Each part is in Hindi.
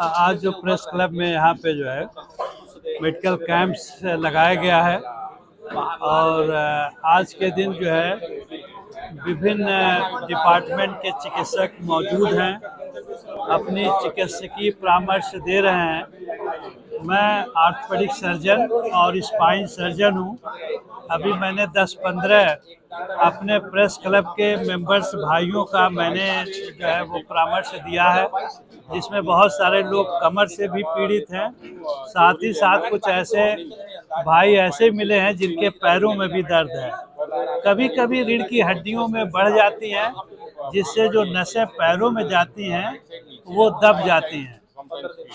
आज जो प्रेस क्लब में यहाँ पे जो है मेडिकल कैंप्स लगाया गया है और आज के दिन जो है विभिन्न डिपार्टमेंट के चिकित्सक मौजूद हैं, अपनी चिकित्सकीय परामर्श दे रहे हैं। मैं ऑर्थोपेडिक सर्जन और स्पाइन सर्जन हूँ। अभी मैंने 10-15 अपने प्रेस क्लब के मेंबर्स भाइयों का मैंने जो है वो परामर्श दिया है, जिसमें बहुत सारे लोग कमर से भी पीड़ित हैं। साथ ही साथ कुछ ऐसे भाई ऐसे मिले हैं जिनके पैरों में भी दर्द है। कभी कभी रीढ़ की हड्डियों में बढ़ जाती हैं, जिससे जो नसें पैरों में जाती हैं वो दब जाती हैं।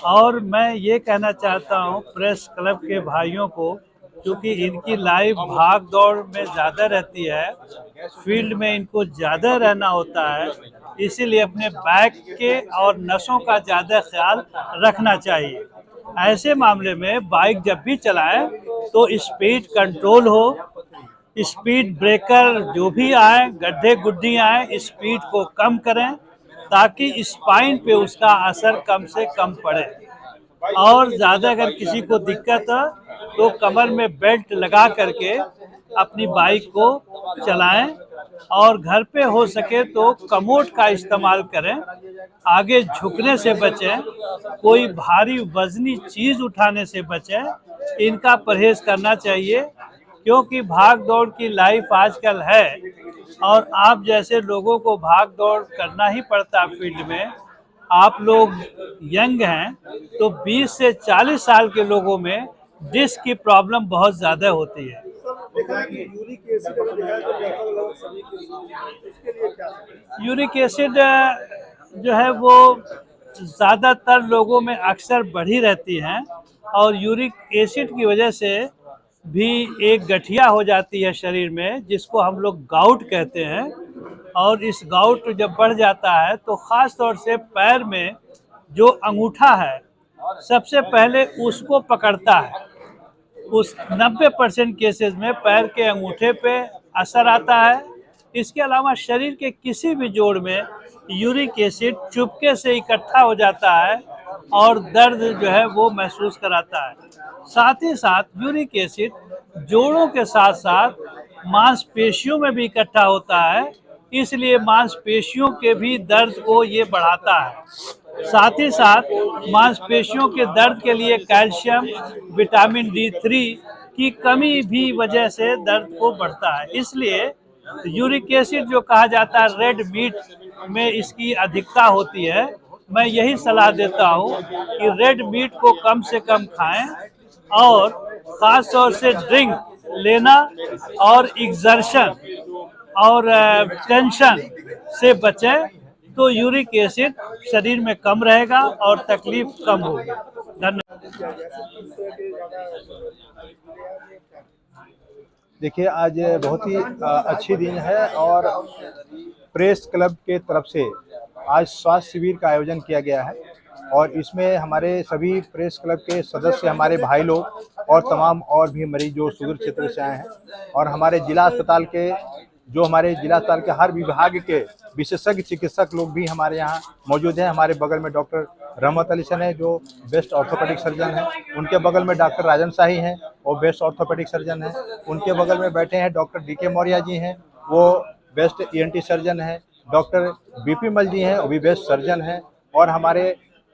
और मैं ये कहना चाहता हूँ प्रेस क्लब के भाइयों को, क्योंकि इनकी लाइफ भाग दौड़ में ज़्यादा रहती है, फील्ड में इनको ज़्यादा रहना होता है, इसीलिए अपने बैक के और नसों का ज़्यादा ख्याल रखना चाहिए। ऐसे मामले में बाइक जब भी चलाएं तो स्पीड कंट्रोल हो, स्पीड ब्रेकर जो भी आए, गड्ढे गुड्ढी आए, स्पीड को कम करें ताकि स्पाइन पे उसका असर कम से कम पड़े। और ज़्यादा अगर किसी को दिक्कत है तो कमर में बेल्ट लगा करके अपनी बाइक को चलाएं और घर पे हो सके तो कमोड का इस्तेमाल करें। आगे झुकने से बचें, कोई भारी वजनी चीज़ उठाने से बचें। इनका परहेज करना चाहिए, क्योंकि भाग दौड़ की लाइफ आजकल है और आप जैसे लोगों को भाग दौड़ करना ही पड़ता है फील्ड में। आप लोग यंग हैं तो 20 से 40 साल के लोगों में डिस्क की प्रॉब्लम बहुत ज़्यादा होती है। यूरिक एसिड जो है वो ज़्यादातर लोगों में अक्सर बढ़ी रहती हैं और यूरिक एसिड की वजह से भी एक गठिया हो जाती है शरीर में, जिसको हम लोग गाउट कहते हैं। और इस गाउट जब बढ़ जाता है तो ख़ास तौर से पैर में जो अंगूठा है सबसे पहले उसको पकड़ता है। उस 90% केसेस में पैर के अंगूठे पे असर आता है। इसके अलावा शरीर के किसी भी जोड़ में यूरिक एसिड चुपके से इकट्ठा हो जाता है और दर्द जो है वो महसूस कराता है। साथ ही साथ यूरिक एसिड जोड़ों के साथ साथ मांसपेशियों में भी इकट्ठा होता है, इसलिए मांसपेशियों के भी दर्द को ये बढ़ाता है। साथ ही साथ मांसपेशियों के दर्द के लिए कैल्शियम, विटामिन D3 की कमी भी वजह से दर्द को बढ़ता है। इसलिए यूरिक एसिड जो कहा जाता है रेड मीट में इसकी अधिकता होती है। मैं यही सलाह देता हूँ कि रेड मीट को कम से कम खाएं और ख़ास तौर से ड्रिंक लेना और एग्जर्शन और टेंशन से बचें, तो यूरिक एसिड शरीर में कम रहेगा और तकलीफ कम होगी। धन्यवाद। देखिए, आज बहुत ही अच्छी दिन है और प्रेस क्लब के तरफ से आज स्वास्थ्य शिविर का आयोजन किया गया है और इसमें हमारे सभी प्रेस क्लब के सदस्य, हमारे भाई लोग और तमाम और भी मरीज जो सुदूर क्षेत्र से आए हैं और हमारे जिला अस्पताल के हर विभाग के विशेषज्ञ चिकित्सक लोग भी हमारे यहाँ मौजूद हैं। हमारे बगल में डॉक्टर रहमत अली सन है जो बेस्ट ऑर्थोपेडिक सर्जन हैं, उनके बगल में डॉक्टर राजन शाही हैं वो बेस्ट ऑर्थोपेडिक सर्जन हैं, उनके बगल में बैठे हैं डॉक्टर DK मौर्य जी हैं वो बेस्ट ENT सर्जन हैं, डॉक्टर BP मल जी हैं वो भी बेस्ट सर्जन हैं और हमारे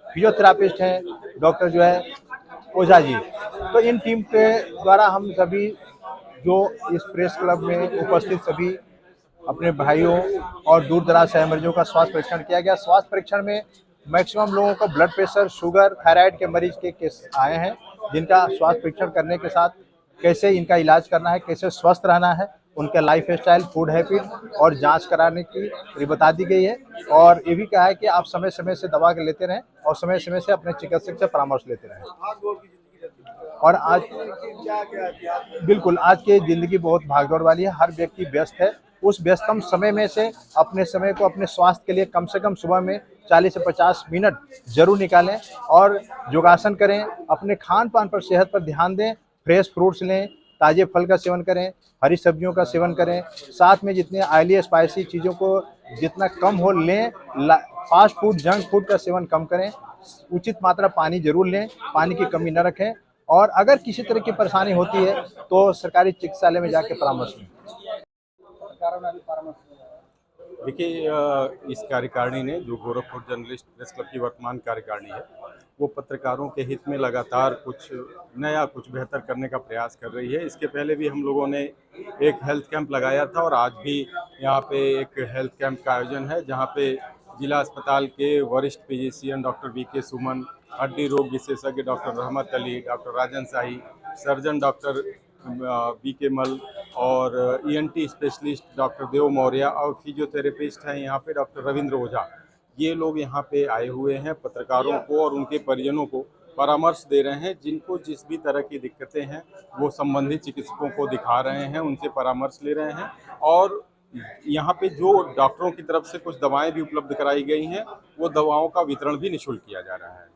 फिजियोथेरापिस्ट हैं डॉक्टर जो है ओझा जी। तो इन टीम के द्वारा हम सभी जो इस प्रेस क्लब में उपस्थित सभी अपने भाइयों और दूर दराज से मरीजों का स्वास्थ्य परीक्षण किया गया। स्वास्थ्य परीक्षण में मैक्सिमम लोगों को ब्लड प्रेशर, शुगर, थायराइड के मरीज के केस आए हैं, जिनका स्वास्थ्य परीक्षण करने के साथ कैसे इनका इलाज करना है, कैसे स्वस्थ रहना है, उनका लाइफ स्टाइल, फूड हैबिट और जांच कराने की बता दी गई है। और ये भी कहा है कि आप समय समय से दवा लेते रहें और समय समय से अपने चिकित्सक से परामर्श लेते रहें। और आज बिल्कुल आज की ज़िंदगी बहुत भागदौड़ वाली है, हर व्यक्ति व्यस्त है। उस व्यस्तम समय में से अपने समय को अपने स्वास्थ्य के लिए कम से कम सुबह में 40 से 50 मिनट जरूर निकालें और योगासन करें, अपने खान पान पर, सेहत पर ध्यान दें, फ्रेश फ्रूट्स लें, ताज़े फल का सेवन करें, हरी सब्जियों का सेवन करें, साथ में जितने ऑयली स्पाइसी चीज़ों को जितना कम हो लें, फास्ट फूड, जंक फूड का सेवन कम करें, उचित मात्रा पानी जरूर लें, पानी की कमी न रखें, और अगर किसी तरह की परेशानी होती है तो सरकारी चिकित्सालय में जाके परामर्श लें। देखिए, इस कार्यकारिणी ने, जो गोरखपुर जर्नलिस्ट प्रेस क्लब की वर्तमान कार्यकारिणी है, वो पत्रकारों के हित में लगातार कुछ नया, कुछ बेहतर करने का प्रयास कर रही है। इसके पहले भी हम लोगों ने एक हेल्थ कैंप लगाया था और आज भी यहाँ पे एक हेल्थ कैंप का आयोजन है, जहाँ पे जिला अस्पताल के वरिष्ठ फिजिशियन डॉक्टर वी.के. सुमन, हड्डी रोग विशेषज्ञ डॉक्टर रहमत अली, डॉक्टर राजन शाही, सर्जन डॉक्टर वी.के. मल और ईएनटी स्पेशलिस्ट डॉक्टर देव मौर्य और फिजियोथेरेपिस्ट हैं यहाँ पे डॉक्टर रविंद्र ओझा। ये लोग यहाँ पे आए हुए हैं, पत्रकारों को और उनके परिजनों को परामर्श दे रहे हैं। जिनको जिस भी तरह की दिक्कतें हैं वो संबंधित चिकित्सकों को दिखा रहे हैं, उनसे परामर्श ले रहे हैं, और यहाँ पे जो डॉक्टरों की तरफ से कुछ दवाएं भी उपलब्ध कराई गई हैं, वो दवाओं का वितरण भी निःशुल्क किया जा रहा है।